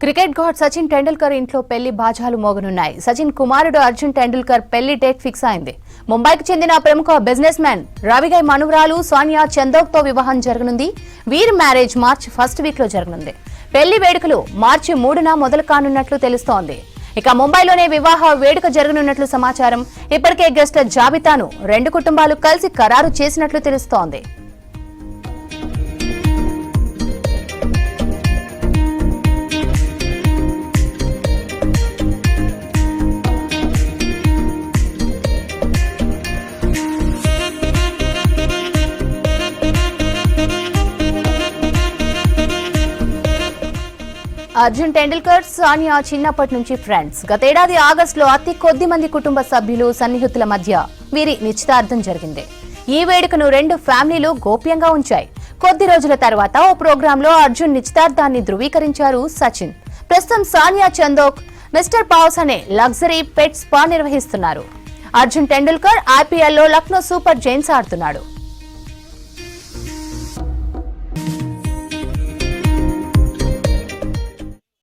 Cricket God Sachin Tendulkar ఇంట్లో పెళ్లి బాజాలు మోగనున్నాయి. సచిన్ కుమారుడు అర్జున్ టెండూల్కర్ పెళ్లి డేట్ ఫిక్స్ అయింది. ముంబైకి చెందిన ప్రముఖ బిజినెస్ మ్యాన్ రవిగై మనువరాలు సోనియా చందోక్ తో వివాహం జరగనుంది. వీరి మ్యారేజ్ మార్చి ఫస్ట్ వీక్ లో జరగనుంది. పెళ్లి వేడుకలు మార్చి 3న మొదలు కానున్నట్లు తెలుస్తోంది. ఇక ముంబైలోనే వివాహ వేడుక జరగనున్నట్లు సమాచారం. ఇప్పటికే గెస్ట్ల జాబితాను రెండు కుటుంబాలు కలిసి ఖరారు చేసినట్లు తెలుస్తోంది. అర్జున్ టెండూల్కర్ సోనియా చిన్నప్పటి నుంచి ఫ్రెండ్స్. గతేడాది ఆగస్టులో అతి కొద్ది మంది కుటుంబ సభ్యులు సన్నిహితుల మధ్య వీరి నిశ్చితార్థం జరిగింది. ఈ వేడుకను రెండు ఫ్యామిలీలు గోప్యంగా ఉంచాయి. కొద్ది రోజుల తర్వాత ఓ ప్రోగ్రాంలో అర్జున్ నిశ్చితార్థాన్ని ధృవీకరించారు సచిన్. ప్రస్తుతం సోనియా చందోక్ మిస్టర్ పావ్స్ అనే లగ్జరీ పెట్ స్పా నిర్వహిస్తున్నారు. అర్జున్ టెండూల్కర్ IPL లో లక్నో సూపర్ జైంట్స్ ఆడుతున్నాడు.